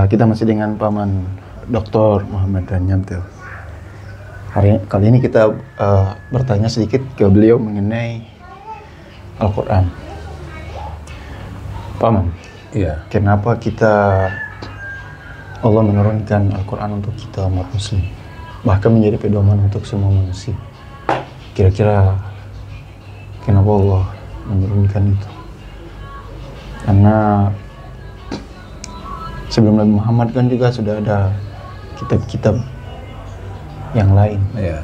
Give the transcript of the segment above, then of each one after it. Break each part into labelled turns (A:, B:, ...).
A: Kita masih dengan Paman Dr. Muhammad Ranyamtil. Kali ini kita bertanya sedikit ke beliau mengenai Al-Quran. Paman,
B: Iya.
A: kenapa Allah menurunkan Al-Quran untuk kita umat muslim, bahkan menjadi pedoman untuk semua manusia? Kira-kira kenapa Allah menurunkan itu? Karena sebelum Nabi Muhammad kan juga sudah ada kitab-kitab yang lain.
B: Iya.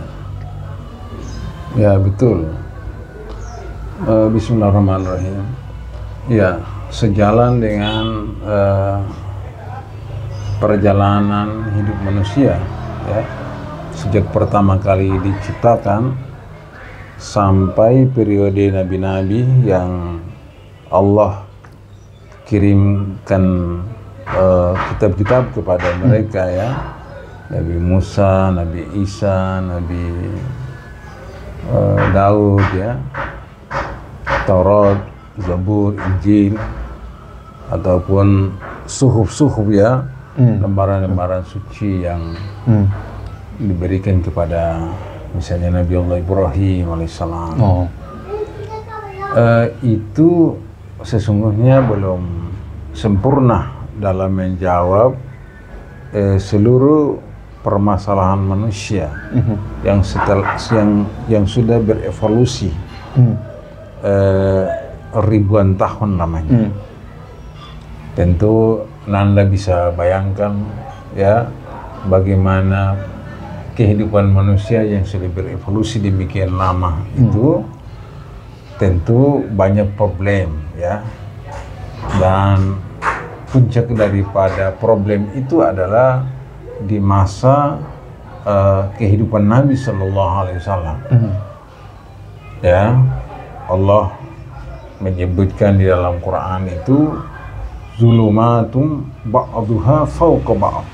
B: Ya, betul. Bismillahirrahmanirrahim. Ya, sejalan dengan perjalanan hidup manusia, ya, sejak pertama kali diciptakan sampai periode nabi-nabi yang Allah kirimkan kitab-kitab kepada mereka, ya, Nabi Musa, Nabi Isa, Nabi Daud, ya, Taurat, Zabur, Injil, ataupun suhuf-suhuf, ya, lembaran-lembaran suci yang diberikan kepada misalnya Nabi Allah Ibrahim alaihissalam. Itu sesungguhnya belum sempurna dalam menjawab seluruh permasalahan manusia yang sudah berevolusi ribuan tahun namanya. Tentu Nanda bisa bayangkan, ya, bagaimana kehidupan manusia yang sudah berevolusi demikian lama itu tentu banyak problem, ya, dan puncak daripada problem itu adalah di masa kehidupan Nabi Sallallahu Alaihi Wasallam. Ya, Allah menyebutkan di dalam Quran itu zulumatum ba'duha fawqa ba'd,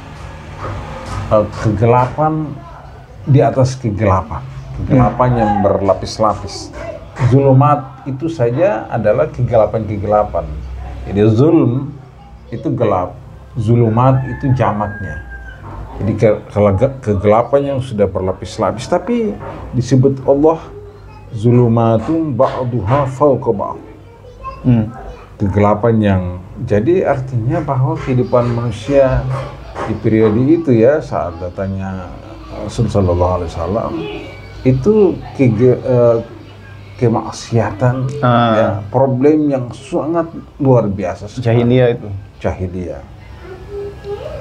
B: kegelapan di atas kegelapan, kegelapan yang berlapis-lapis. Zulumat itu saja adalah kegelapan-kegelapan. Jadi zulm itu gelap, zulumat itu jamaknya. Jadi kalau kegelapan yang sudah berlapis-lapis, tapi disebut Allah zulumatum ba'duha fawqa ba'd, kegelapan yang, jadi artinya bahwa kehidupan manusia di periode itu, ya, saat datangnya Rasul Sallallahu Alaihi Wasallam itu kemaksiatan, ya, problem yang sangat luar biasa.
A: Jahiliyah itu.
B: Jahiliyah.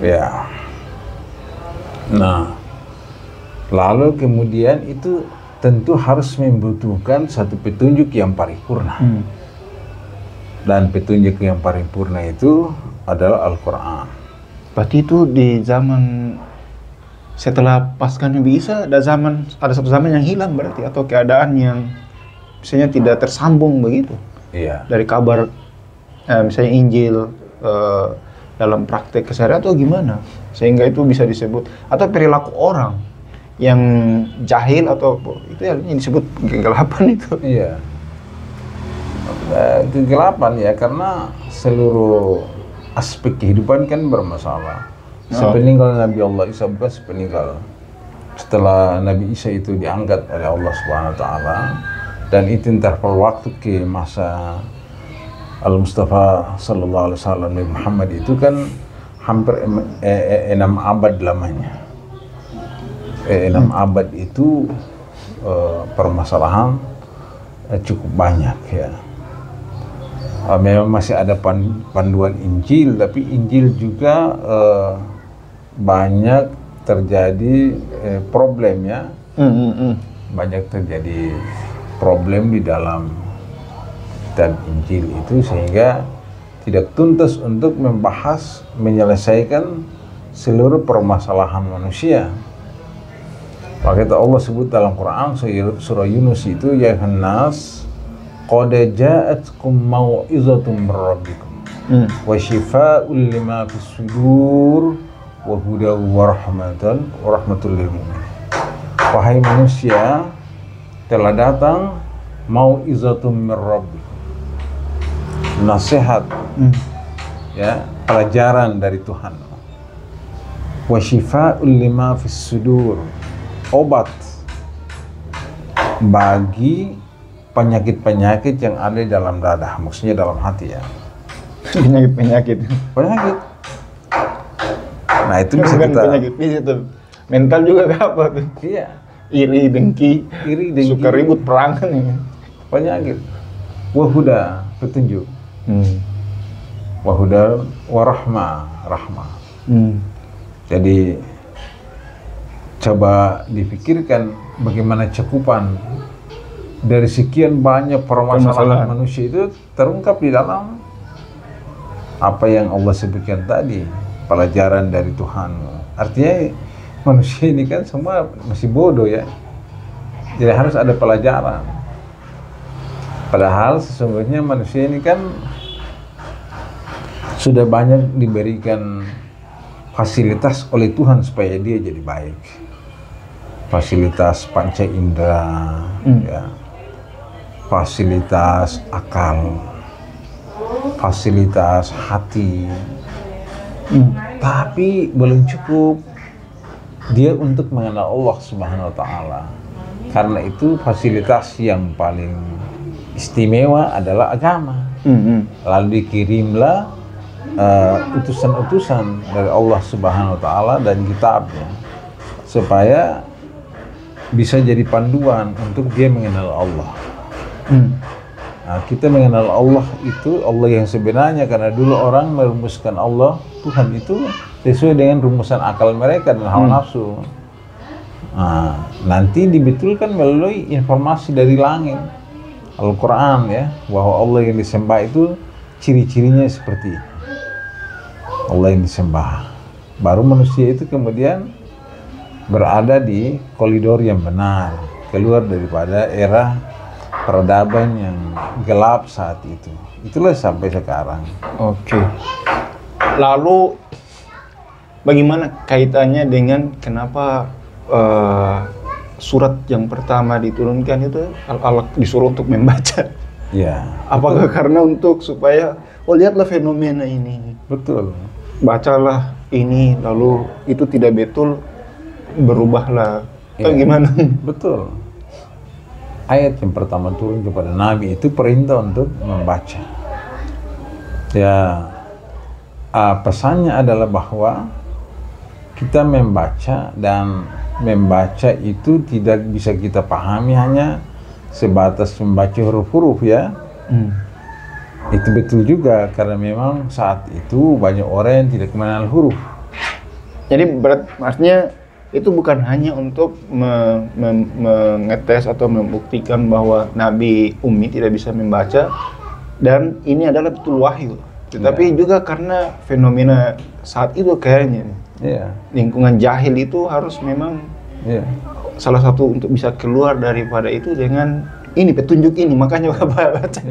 B: Ya. Nah, lalu kemudian itu tentu harus membutuhkan satu petunjuk yang paripurna. Dan petunjuk yang paripurna itu adalah Al-Quran.
A: Berarti itu di zaman setelah pasca Nabi Isa ada satu zaman yang hilang berarti, atau keadaan yang misalnya tidak tersambung begitu.
B: Iya.
A: Dari kabar misalnya Injil dalam praktek keseharian atau gimana, sehingga itu bisa disebut, atau perilaku orang yang jahil atau itu yang disebut kegelapan itu.
B: Iya. Kegelapan, ya, karena seluruh aspek kehidupan kan bermasalah. Sepeninggal Nabi Allah Isa, bukan sepeninggal, setelah Nabi Isa itu diangkat oleh Allah Subhanahu Wa Taala, dan itu interval waktu ke masa Al-Mustafa Sallallahu Alaihi Wasallam, Nabi Muhammad itu kan hampir 6 abad lamanya. 6 abad itu permasalahan cukup banyak, ya. Memang masih ada panduan Injil, tapi Injil juga banyak terjadi problemnya. Banyak terjadi problem di dalam kitab Injil itu, sehingga tidak tuntas untuk menyelesaikan seluruh permasalahan manusia. Maka itu Allah sebut dalam Quran surah Yunus itu, ya Nas qad ja'atkum mau'izatun mir rabbikum wa shifaa'un lima fis sudur wa hudaw wa rahmatul lil mu'minin. Wahai manusia, telah datang mau'izatun mir rabbikum, nasihat ya, pelajaran dari Tuhan. Wa syifa'ul lima fis sudur, obat bagi penyakit-penyakit yang ada di dalam dada, maksudnya dalam hati ya.
A: Penyakit.
B: Penyakit. Nah itu bisa
A: Bukan
B: kita.
A: penyakit fisik tuh. Mental juga apa tuh?
B: Iya.
A: Iri, dengki, suka ribut, perangan ini.
B: Penyakit. Wahuda, petunjuk. Wahuda, warahmah, rahmah. Jadi coba dipikirkan bagaimana cakupan dari sekian banyak permasalahan manusia itu terungkap di dalam apa yang Allah sebutkan tadi, pelajaran dari Tuhan. Artinya manusia ini kan semua masih bodoh ya. Jadi harus ada pelajaran. Padahal sesungguhnya manusia ini kan sudah banyak diberikan fasilitas oleh Tuhan supaya dia jadi baik. Fasilitas panca indera, ya. Fasilitas akal, fasilitas hati. Tapi belum cukup dia untuk mengenal Allah Subhanahu wa Ta'ala. Karena itu fasilitas yang paling istimewa adalah agama. Lalu dikirimlah utusan-utusan dari Allah Subhanahu wa Ta'ala dan kitabnya supaya bisa jadi panduan untuk dia mengenal Allah. Nah, kita mengenal Allah itu Allah yang sebenarnya, karena dulu orang merumuskan Allah, Tuhan itu sesuai dengan rumusan akal mereka dan hawa nafsu. Nah, nanti dibetulkan melalui informasi dari langit, Al-Quran ya, bahwa Allah yang disembah itu ciri-cirinya seperti itu. Allah yang disembah. Baru manusia itu kemudian berada di koridor yang benar, keluar daripada era peradaban yang gelap saat itu. Itulah sampai sekarang.
A: Oke. Lalu bagaimana kaitannya dengan kenapa surat yang pertama diturunkan itu Allah disuruh untuk membaca?
B: Ya.
A: Apakah karena untuk supaya lihatlah fenomena ini.
B: Betul.
A: Bacalah ini, lalu itu tidak betul, berubahlah. Atau gimana?
B: Betul. Ayat yang pertama turun kepada Nabi itu perintah untuk membaca. Ya, pesannya adalah bahwa kita membaca, dan membaca itu tidak bisa kita pahami hanya sebatas membaca huruf-huruf ya. Itu betul juga, karena memang saat itu banyak orang yang tidak mengenal huruf.
A: Jadi maksudnya itu bukan hanya untuk mengetes atau membuktikan bahwa Nabi Ummi tidak bisa membaca dan ini adalah betul wahyu, tetapi juga karena fenomena saat itu kayaknya lingkungan jahil itu harus memang salah satu untuk bisa keluar daripada itu dengan ini petunjuk ini, makanya Bapak baca.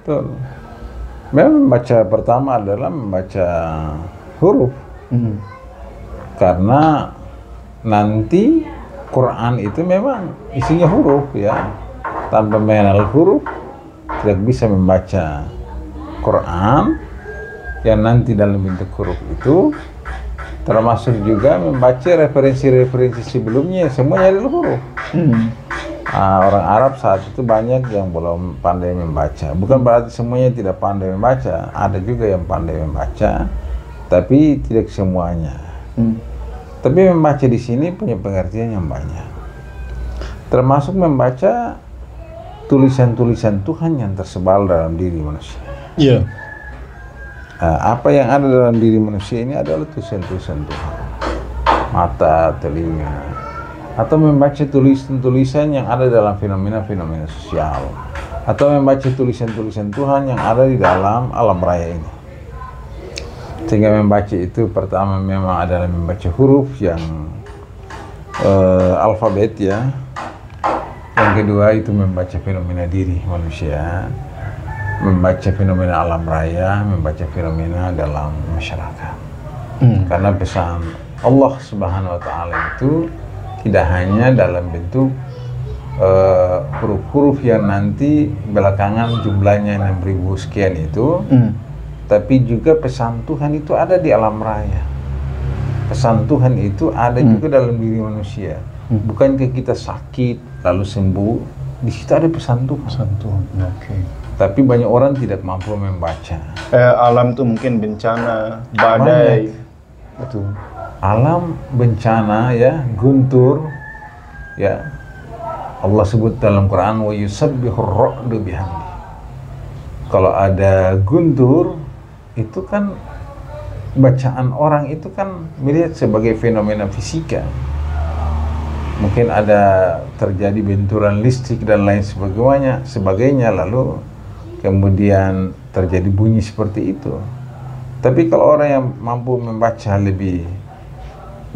B: Betul. Memang membaca pertama adalah membaca huruf. Karena nanti Quran itu memang isinya huruf ya. Tanpa mengenal huruf tidak bisa membaca Quran yang nanti dalam bentuk huruf itu, termasuk juga membaca referensi-referensi sebelumnya, semuanya adalah huruf. Orang Arab saat itu banyak yang belum pandai membaca. Bukan berarti semuanya tidak pandai membaca, ada juga yang pandai membaca, tapi tidak semuanya. Tapi membaca di sini punya pengertian yang banyak, termasuk membaca tulisan-tulisan Tuhan yang tersebar dalam diri manusia. Apa yang ada dalam diri manusia ini adalah tulisan-tulisan Tuhan, mata, telinga, atau membaca tulisan-tulisan yang ada dalam fenomena-fenomena sosial, atau membaca tulisan-tulisan Tuhan yang ada di dalam alam raya ini. Sehingga membaca itu pertama memang adalah membaca huruf yang alfabet ya. Yang kedua itu membaca fenomena diri manusia, membaca fenomena alam raya, membaca fenomena dalam masyarakat. Karena pesan Allah Subhanahu wa Ta'ala itu tidak hanya dalam bentuk huruf-huruf yang nanti belakangan jumlahnya 6.000 sekian itu, tapi juga pesan Tuhan itu ada di alam raya. Pesan Tuhan itu ada juga dalam diri manusia. Bukankah kita sakit lalu sembuh, di situ ada pesan Tuhan.
A: Pesan Tuhan. Oke.
B: Tapi banyak orang tidak mampu membaca.
A: Alam tuh mungkin bencana, badai. Betul.
B: Alam bencana ya, guntur ya. Allah sebut dalam Quran wa yusabbihur ra'du bihamdi. Kalau ada guntur itu kan bacaan orang itu kan melihat sebagai fenomena fisika. Mungkin ada terjadi benturan listrik dan lain sebagainya lalu kemudian terjadi bunyi seperti itu. Tapi kalau orang yang mampu membaca lebih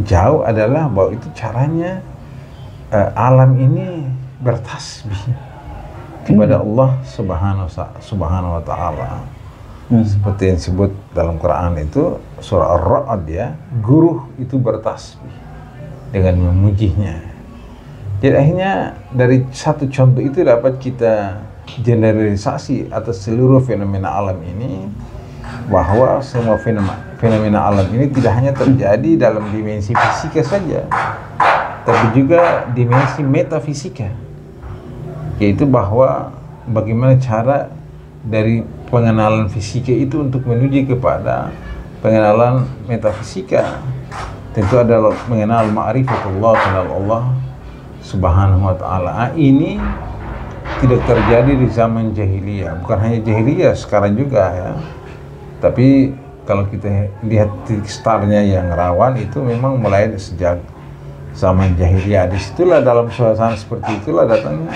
B: jauh adalah bahwa itu caranya alam ini bertasbih kepada Allah Subhanahu wa taala. Seperti yang disebut dalam Quran itu surah Ar-Ra'd ya, guru itu bertasbih dengan memujinya. Jadi akhirnya dari satu contoh itu dapat kita generalisasi atas seluruh fenomena alam ini, bahwa semua fenomena alam ini tidak hanya terjadi dalam dimensi fisika saja, tapi juga dimensi metafisika, yaitu bahwa bagaimana cara dari pengenalan fisika itu untuk menuju kepada pengenalan metafisika. Tentu adalah mengenal ma'rifatullah, kenal Allah Subhanahu wa ta'ala. Ini tidak terjadi di zaman jahiliyah, bukan hanya jahiliyah, sekarang juga ya. Tapi kalau kita lihat titik startnya yang rawan itu memang mulai sejak zaman jahiliyah. Disitulah dalam suasana seperti itulah datangnya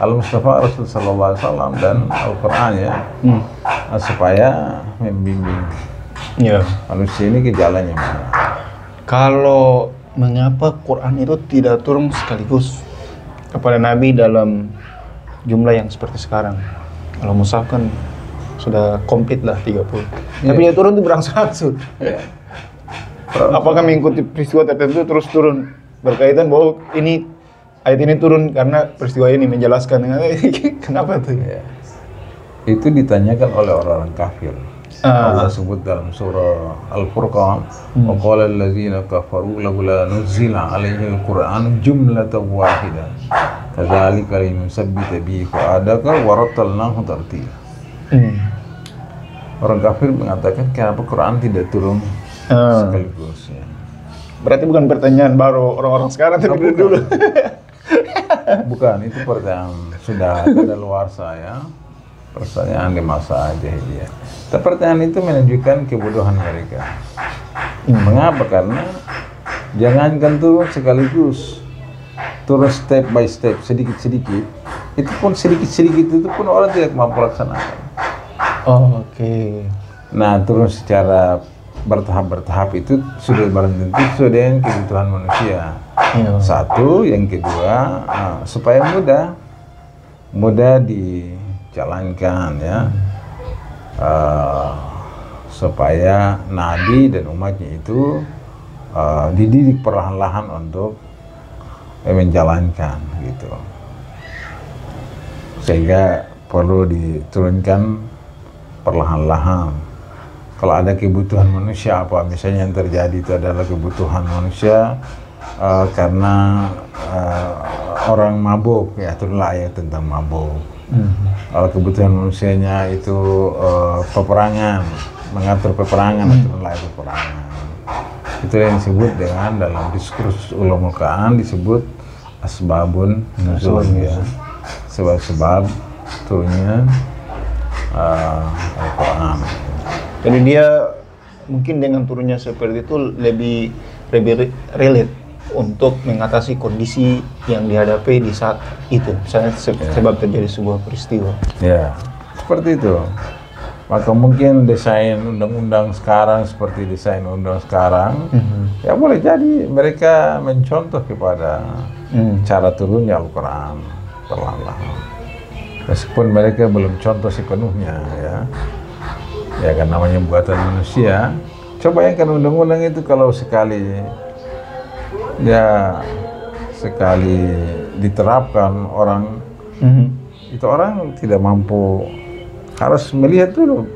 B: Al-Mustafa Rasul Sallallahu Alaihi Wasallam dan Al-Quran ya, supaya membimbing manusia ini ke jalan yang benar.
A: Kalau mengapa Quran itu tidak turun sekaligus kepada Nabi dalam jumlah yang seperti sekarang? Kalau mushaf kan sudah komplit lah 30. Tapi dia turun itu berangsur-angsur. Apakah mengikuti peristiwa tertentu terus turun? Berkaitan bahwa ini ayat ini turun karena peristiwa ini menjelaskan dengan kenapa tuh?
B: Itu ditanyakan oleh orang-orang kafir. Allah sebut dalam surah Al-Furqan, wa qala allazina kafaru laula nuzila alaihi al-Qur'an jumlatan wahidah kadzalika linusabbita bihi fu'adaka wa rattalnahu tartila. Orang kafir mengatakan kenapa Quran tidak turun sekaligus ya.
A: Berarti bukan pertanyaan baru orang-orang sekarang, tapi dulu.
B: Bukan, itu pertanyaan sudah ada luar saya. Pertanyaan di masa jahiliyah. Tapi pertanyaan itu menunjukkan kebodohan mereka. Mengapa? Karena jangankan turun sekaligus, turun step by step, sedikit-sedikit. Itu pun sedikit-sedikit itu pun orang tidak mampu laksanakan.
A: Oke.
B: Nah, turun secara bertahap-bertahap itu sudah barang tentu sesuai dengan kebutuhan manusia. Satu, yang kedua, supaya mudah dijalankan ya, supaya Nabi dan umatnya itu dididik perlahan-lahan untuk menjalankan gitu, sehingga perlu diturunkan perlahan-lahan. Kalau ada kebutuhan manusia apa misalnya yang terjadi itu adalah kebutuhan manusia karena orang mabuk, ya turunlah ayat tentang mabuk. Kalau kebutuhan manusianya itu peperangan, mengatur peperangan, turunlah ayat peperangan. Itu yang disebut dengan dalam diskursus ulumul Quran disebut asbabun nuzul ya, sebab-sebab turunnya Al-Quran.
A: Jadi dia mungkin dengan turunnya seperti itu lebih relate untuk mengatasi kondisi yang dihadapi di saat itu, misalnya sebab terjadi sebuah peristiwa.
B: Ya, seperti itu. Maka mungkin desain undang-undang sekarang seperti desain undang sekarang, ya boleh jadi mereka mencontoh kepada cara turunnya Al-Quran perlahan-lahan. Meskipun mereka belum contoh sepenuhnya ya kan namanya buatan manusia. Coba yang kan undang-undang itu kalau sekali diterapkan itu orang tidak mampu, harus melihat dulu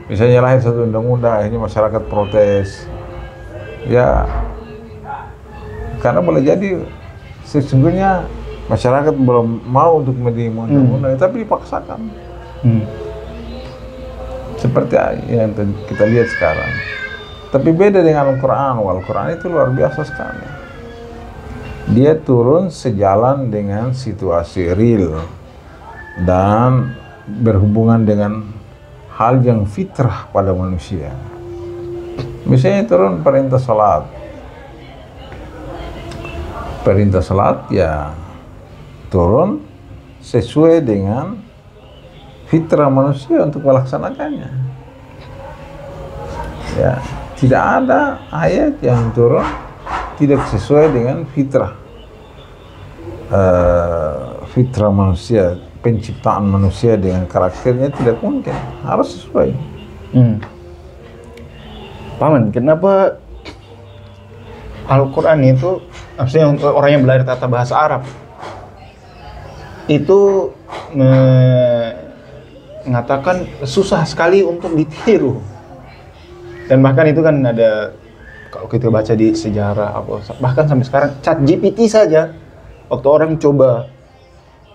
B: Misalnya lahir satu undang-undang, akhirnya masyarakat protes. Ya, karena boleh jadi sesungguhnya masyarakat belum mau untuk menerima undang-undang, tapi dipaksakan. Seperti yang kita lihat sekarang. Tapi beda dengan Al-Quran. Al-Quran itu luar biasa sekali. Dia turun sejalan dengan situasi real dan berhubungan dengan hal yang fitrah pada manusia. Misalnya turun perintah salat. Perintah salat ya turun sesuai dengan fitrah manusia untuk melaksanakannya. Ya, tidak ada ayat yang turun tidak sesuai dengan fitrah fitrah manusia, penciptaan manusia dengan karakternya tidak mungkin, harus sesuai.
A: Paman, kenapa Al-Quran itu, maksudnya untuk orang yang belajar tata bahasa Arab itu mengatakan susah sekali untuk ditiru, dan bahkan itu kan ada, kalau kita baca di sejarah bahkan sampai sekarang ChatGPT saja, waktu orang coba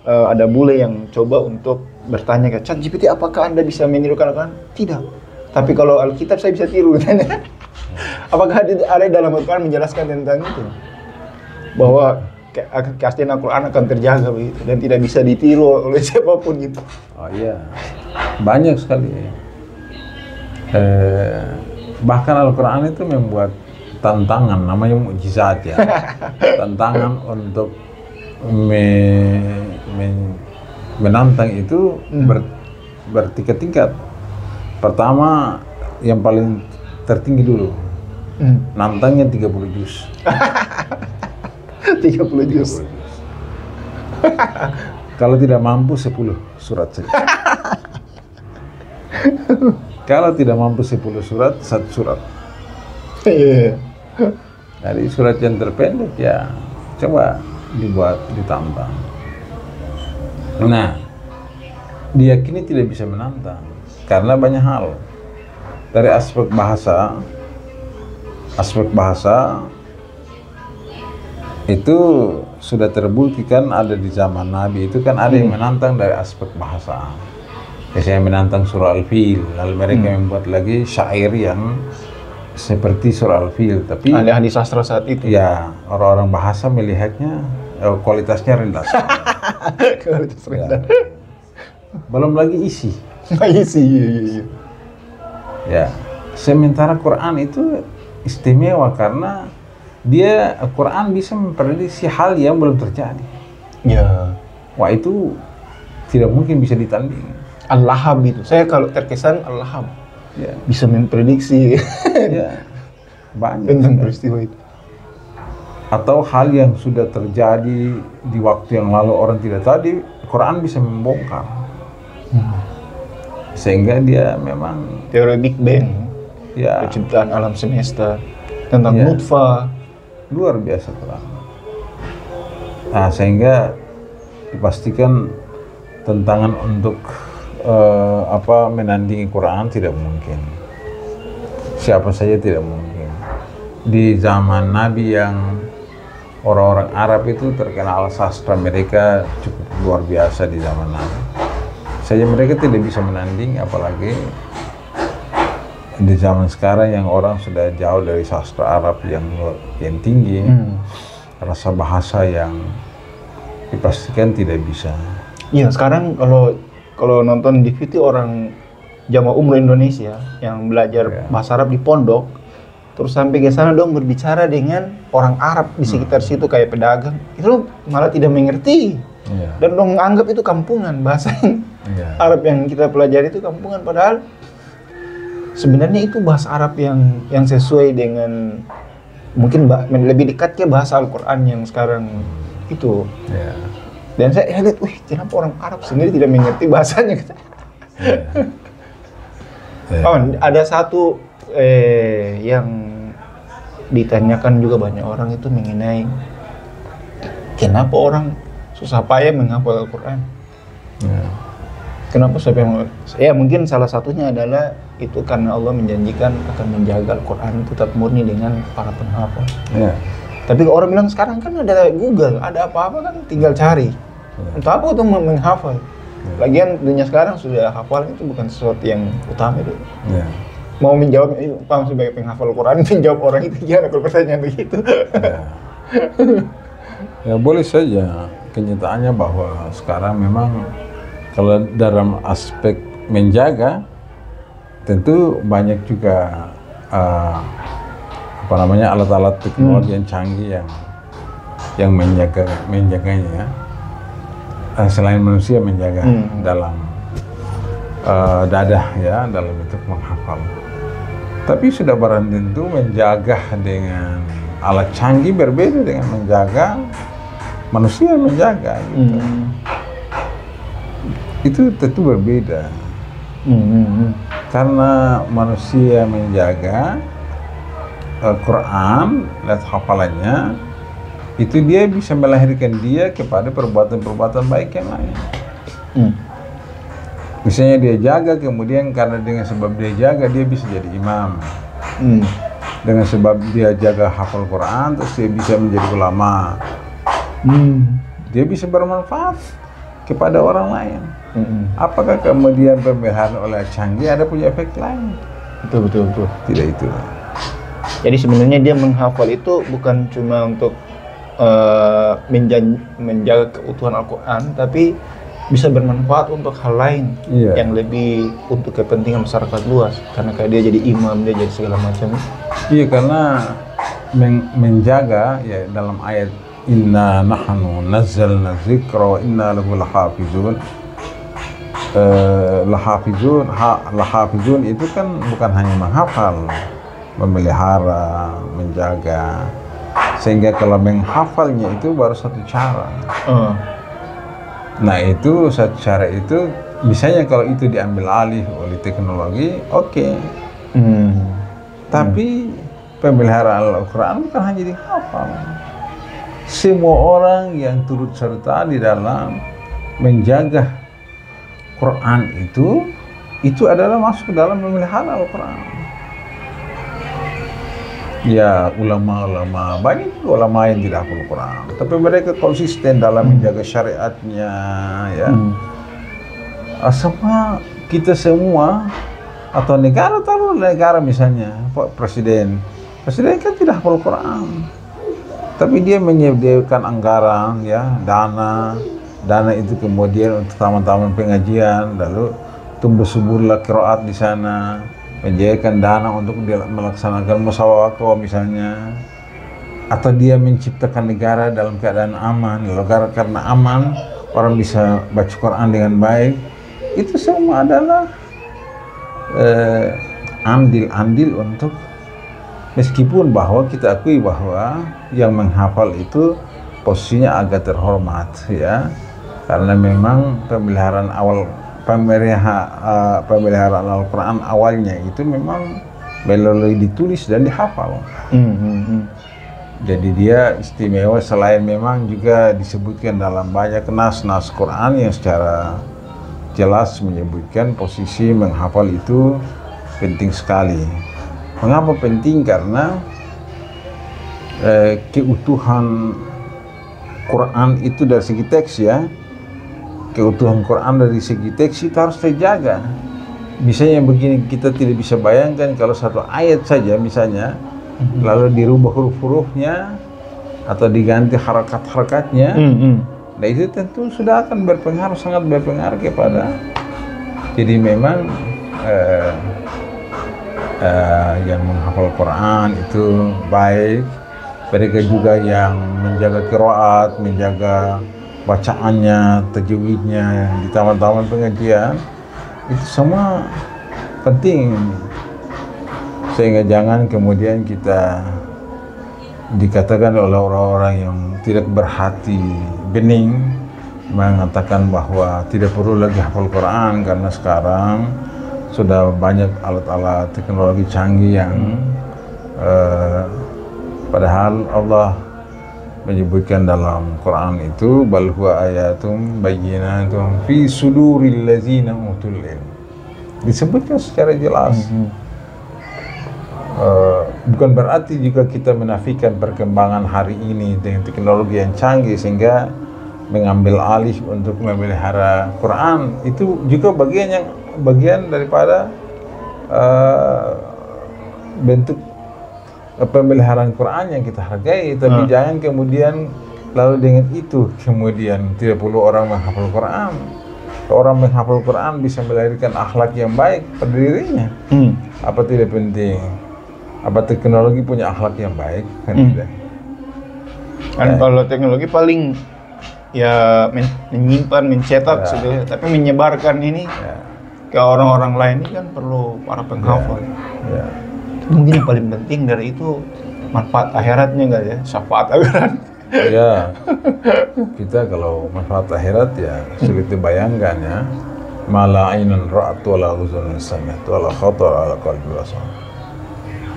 A: ada bule yang coba untuk bertanya ke ChatGPT, apakah Anda bisa menirukan Al-Quran? Tidak. Tapi kalau Alkitab saya bisa tiru. Apakah ada dalam Al-Quran menjelaskan tentang itu? Bahwa keaslian Al-Quran akan terjaga begitu dan tidak bisa ditiru oleh siapapun gitu.
B: Oh iya, banyak sekali. Bahkan Al-Quran itu membuat tantangan, namanya mukjizat ya. Tantangan untuk menantang itu bertingkat-tingkat. Pertama, yang paling tertinggi dulu, nantangnya 30 juz.
A: 30 juz.
B: Kalau tidak mampu 10 surat saja. Kalau tidak mampu 10 surat, 1 surat. Dari surat yang terpendek ya coba dibuat, ditambah. Nah, diyakini tidak bisa menantang karena banyak hal. Dari aspek bahasa itu sudah terbuktikan ada di zaman Nabi itu kan ada yang menantang dari aspek bahasa. Biasanya menantang surah Al-Fil, lalu mereka membuat lagi syair yang seperti surah Al-Fil, tapi
A: ahli sastra saat itu.
B: Ya, orang-orang bahasa melihatnya kualitasnya rendah.
A: Kualitas rendah.
B: Ya. Belum lagi isi.
A: Iya.
B: Ya, sementara Quran itu istimewa karena dia Quran bisa memprediksi hal yang belum terjadi.
A: Ya.
B: Wah, itu tidak mungkin bisa ditandingi.
A: Al-Lahab itu, saya kalau terkesan Al-Lahab.
B: Ya.
A: Bisa memprediksi.
B: Ya. Banyak
A: tentang
B: sekali.
A: peristiwa itu.
B: Atau hal yang sudah terjadi di waktu yang lalu orang tidak tahu, Quran bisa membongkar. Sehingga dia memang
A: Teori Big Bang,
B: ya,
A: penciptaan alam semesta, tentang nutfah,
B: luar biasa Quran. Nah, sehingga dipastikan tantangan untuk menandingi Quran tidak mungkin. Siapa saja tidak mungkin. Di zaman Nabi yang orang-orang Arab itu terkenal sastra mereka cukup luar biasa di zaman Nabi. Saja mereka tidak bisa menanding, apalagi di zaman sekarang yang orang sudah jauh dari sastra Arab yang tinggi, rasa bahasa yang dipastikan tidak bisa.
A: Iya, sekarang kalau nonton di video orang jamaah umroh Indonesia yang belajar bahasa Arab di pondok, terus sampai ke sana dong berbicara dengan orang Arab di sekitar situ kayak pedagang, itu malah tidak mengerti. Dan dong anggap itu kampungan, bahasa Arab yang kita pelajari itu kampungan, padahal sebenarnya itu bahasa Arab yang sesuai dengan mungkin lebih dekat ke bahasa Al-Quran yang sekarang itu. Dan saya lihat, kenapa orang Arab sendiri tidak mengerti bahasanya? Ada satu yang ditanyakan juga banyak orang itu mengenai kenapa orang susah payah menghafal Al-Quran. Kenapa sampai ya mungkin salah satunya adalah itu karena Allah menjanjikan akan menjaga Al-Quran itu tetap murni dengan para penghafal.
B: Ya.
A: Tapi orang bilang sekarang kan ada Google, ada apa-apa kan tinggal cari. Untuk apa untuk menghafal? Lagian dunia sekarang sudah hafal itu bukan sesuatu yang utama itu.
B: Ya.
A: Mau menjawab, Pak sebagai penghafal Al-Quran, menjawab orang itu gimana kalau pertanyaan begitu?
B: Ya. Ya boleh saja. Kenyataannya bahwa sekarang memang kalau dalam aspek menjaga, tentu banyak juga alat-alat teknologi yang canggih yang menjaganya. Selain manusia menjaga dalam dadah ya, dalam bentuk menghafal. Tapi sudah barang tentu menjaga dengan alat canggih berbeda dengan menjaga manusia menjaga gitu. Itu tentu berbeda. Karena manusia menjaga Quran, lihat hafalannya, itu dia bisa melahirkan dia kepada perbuatan-perbuatan baik yang lain. Misalnya dia jaga, kemudian karena dengan sebab dia jaga, dia bisa jadi imam. Dengan sebab dia jaga hafal Quran, terus dia bisa menjadi ulama. Dia bisa bermanfaat kepada orang lain. Apakah kemudian pemeliharaan oleh canggih ada punya efek lain?
A: Betul.
B: Tidak itu.
A: Jadi sebenarnya dia menghafal itu bukan cuma untuk menjaga keutuhan Al-Quran, tapi bisa bermanfaat untuk hal lain yang lebih untuk kepentingan masyarakat luas. Karena kayak dia jadi imam, dia jadi segala macam.
B: Iya, karena menjaga ya dalam ayat inna nahnu nazzalna dzikra wa inna lahu lahafizun. Lahafizun itu kan bukan hanya menghafal, memelihara, menjaga. Sehingga kalau menghafalnya itu baru satu cara. Nah itu satu cara itu, misalnya kalau itu diambil alih oleh teknologi, oke. Tapi pemeliharaan Al-Quran bukan hanya dihafal. Semua orang yang turut serta di dalam menjaga Quran itu adalah masuk dalam memelihara Al-Quran. Ya ulama-ulama, banyak juga ulama yang tidak hafal Quran, tapi mereka konsisten dalam menjaga syariatnya ya. Sama kita semua atau negara, taruh negara misalnya presiden kan tidak hafal Quran, tapi dia menyediakan anggaran ya, dana itu kemudian untuk taman-taman pengajian, lalu tumbuh suburlah qiraat di sana, menyediakan dana untuk dia melaksanakan musyawarah misalnya, atau dia menciptakan negara dalam keadaan aman, negara karena aman orang bisa baca Quran dengan baik. Itu semua adalah andil untuk, meskipun bahwa kita akui bahwa yang menghafal itu posisinya agak terhormat ya, karena memang pemeliharaan Al-Quran awalnya itu memang melalui ditulis dan dihafal. Jadi dia istimewa, selain memang juga disebutkan dalam banyak nas-nas Quran yang secara jelas menyebutkan posisi menghafal itu penting sekali. Mengapa penting? Karena keutuhan Quran itu dari segi teks ya, keutuhan Quran dari segi teks itu harus terjaga. Misalnya begini, kita tidak bisa bayangkan kalau satu ayat saja misalnya lalu dirubah huruf-hurufnya atau diganti harakat-harakatnya, nah itu tentu sudah akan berpengaruh, sangat berpengaruh kepada. Jadi memang yang menghafal Quran itu baik, mereka juga yang menjaga qiraat, menjaga bacaannya, tajwidnya di taman-taman pengajian, itu semua penting. Sehingga jangan kemudian kita dikatakan oleh orang-orang yang tidak berhati bening mengatakan bahwa tidak perlu lagi hafal Quran karena sekarang sudah banyak alat-alat teknologi canggih yang padahal Allah menyebutkan dalam Quran itu bal huwa ayatum bayyinatum fi suduril ladzina utul ilm. Disebutkan secara jelas. Bukan berarti juga kita menafikan perkembangan hari ini dengan teknologi yang canggih sehingga mengambil alih untuk memelihara Quran. Itu juga bagian daripada bentuk pemeliharaan Quran yang kita hargai, tapi jangan kemudian lalu dengan itu kemudian tidak perlu orang menghafal Quran. Orang menghafal Quran bisa melahirkan akhlak yang baik pada dirinya. Apa tidak penting? Apa teknologi punya akhlak yang baik? Kan tidak.
A: Kan kalau teknologi paling ya menyimpan, mencetak sudah, tapi menyebarkan ini ke orang-orang lain ini kan perlu para penghafal. Mungkin yang paling penting dari itu manfaat akhiratnya enggak ya? Syafaat akhirat.
B: Ya, kita kalau manfaat akhirat ya sulit dibayangkan ya. Mala ainun ra'at wala uzunun sami'at wala khatar ala qalbi basar.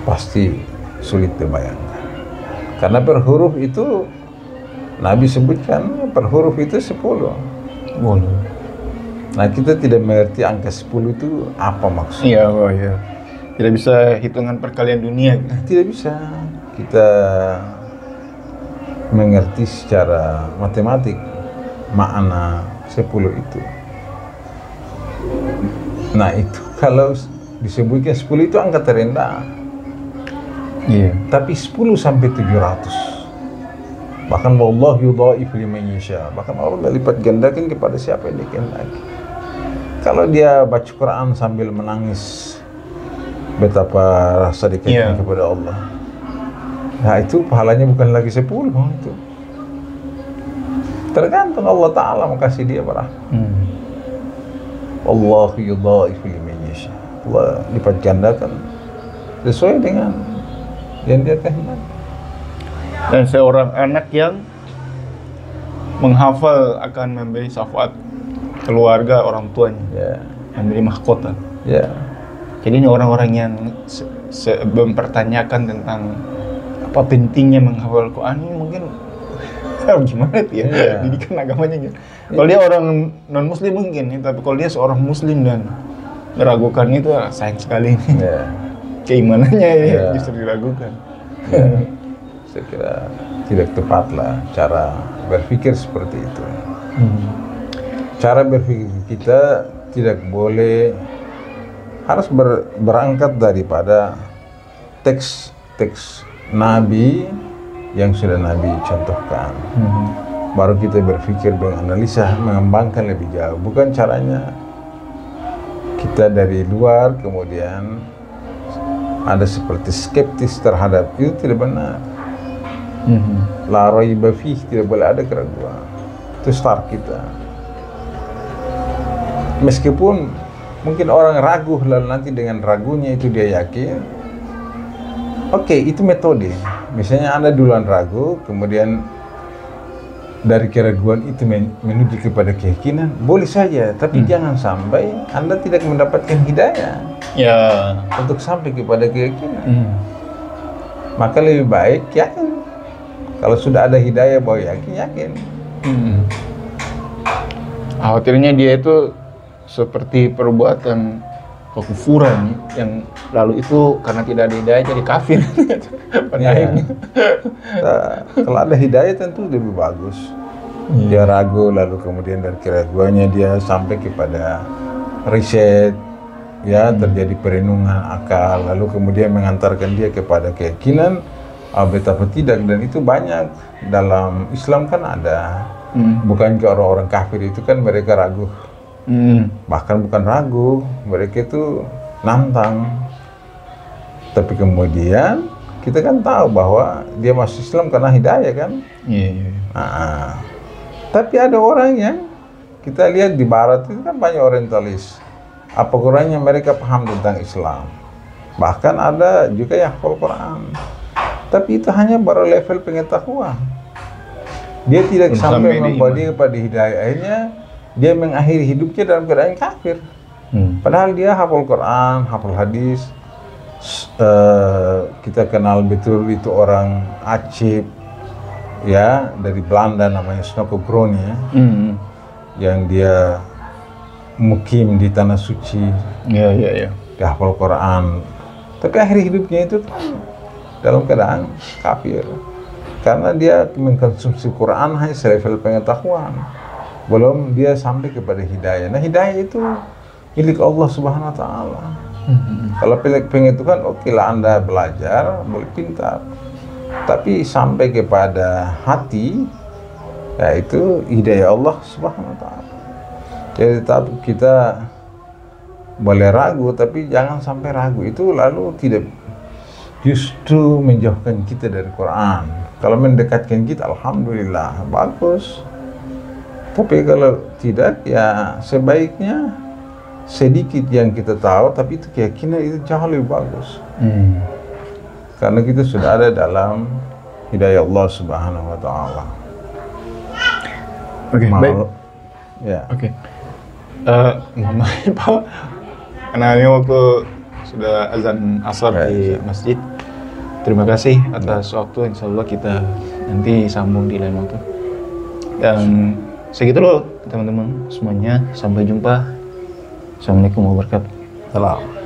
B: Pasti sulit dibayangkan. Karena per huruf itu Nabi sebutkan per huruf itu 10. Nah, kita tidak mengerti angka 10 itu apa maksudnya.
A: Iya. Tidak bisa hitungan perkalian dunia.
B: Tidak bisa. Kita mengerti secara matematik makna 10 itu. Nah, itu kalau disebutkan 10 itu angka terendah.
A: Iya.
B: Tapi 10 sampai 700. Bahkan wallahu yudha'if liman yasha. Bahkan Allah lipat gandakan kepada siapa yang dikehendaki. Kalau dia baca Quran sambil menangis, betapa rasa dekatnya kepada Allah. Nah, itu pahalanya bukan lagi 10 itu. Tergantung Allah Ta'ala mau kasih dia berapa. Wallahu yudha'if liman yasha. Allah lipat gandakan sesuai dengan yang dia kehendaki.
A: Dan seorang anak yang menghafal akan memberi syafaat keluarga orang tuanya, memberi mahkota. Jadi ini orang-orang yang mempertanyakan tentang apa pentingnya menghafal Quran ini mungkin gimana tuh ya didikan agamanya gitu. Kalau dia orang non muslim mungkin, tapi kalau dia seorang muslim dan meragukan itu sayang sekali ini. Keimanannya justru diragukan.
B: Saya kira tidak tepat lah cara berpikir seperti itu. Cara berpikir kita tidak boleh, harus berangkat daripada teks Nabi yang sudah Nabi contohkan. Baru kita berpikir, menganalisa, mengembangkan lebih jauh. Bukan caranya kita dari luar kemudian ada seperti skeptis terhadap itu, tidak benar. La raiba fih, tidak boleh ada keraguan. Itu start kita. Meskipun mungkin orang ragu, lalu nanti dengan ragunya itu dia yakin. Oke, itu metode. Misalnya Anda duluan ragu, kemudian dari keraguan itu menuju kepada keyakinan, boleh saja. Tapi jangan sampai Anda tidak mendapatkan hidayah untuk sampai kepada keyakinan. Maka lebih baik yakin. Kalau sudah ada hidayah bahwa yakin.
A: Khawatirnya dia itu seperti perbuatan kekufuran yang lalu itu karena tidak ada hidayah jadi kafir.
B: Kalau ada hidayah tentu lebih bagus. Dia ragu, lalu kemudian dari keraguannya dia sampai kepada riset, terjadi perenungan akal, lalu kemudian mengantarkan dia kepada keyakinan. Betapa tidak, dan itu banyak dalam Islam kan ada. Bukankah orang-orang kafir itu kan mereka ragu? Bahkan bukan ragu, mereka itu nantang. Tapi kemudian kita kan tahu bahwa dia masuk Islam karena hidayah kan? Tapi ada orang yang kita lihat di Barat itu kan banyak orientalis. Apa kurangnya mereka paham tentang Islam? Bahkan ada juga yang hafal Quran. Tapi itu hanya baru level pengetahuan. Dia tidak sampai membawa dia pada hidayah. Akhirnya dia mengakhiri hidupnya dalam keadaan kafir. Padahal dia hafal Quran, hafal hadis. Kita kenal betul itu orang Aceh ya dari Belanda namanya Snoko Brony ya, yang dia mukim di tanah suci,
A: Iya, iya, iya.
B: dia hafal Quran, tapi akhir hidupnya itu dalam keadaan kafir karena dia mengkonsumsi Quran hanya selevel pengetahuan, belum dia sampai kepada hidayah. Nah, hidayah itu milik Allah Subhanahu wa taala. Kalau pengetahuan oke lah, Anda belajar boleh pintar, tapi sampai kepada hati, ya itu hidayah Allah Subhanahu wa taala. Jadi tetap kita boleh ragu, tapi jangan sampai ragu itu lalu tidak justru menjauhkan kita dari Quran. Kalau mendekatkan kita, alhamdulillah bagus. Tapi kalau tidak, ya sebaiknya sedikit yang kita tahu, tapi itu keyakinan itu jauh lebih bagus. Karena kita sudah ada dalam hidayah Allah Subhanahu wa taala.
A: Oke, baik.
B: Ya.
A: Oke. Mohon maaf Pak, karena ini waktu sudah azan asar di masjid. Terima kasih atas waktu, insya Allah kita nanti sambung di lain waktu. Dan segitu loh teman-teman semuanya, sampai jumpa. Assalamualaikum warahmatullahi wabarakatuh.
B: Salam.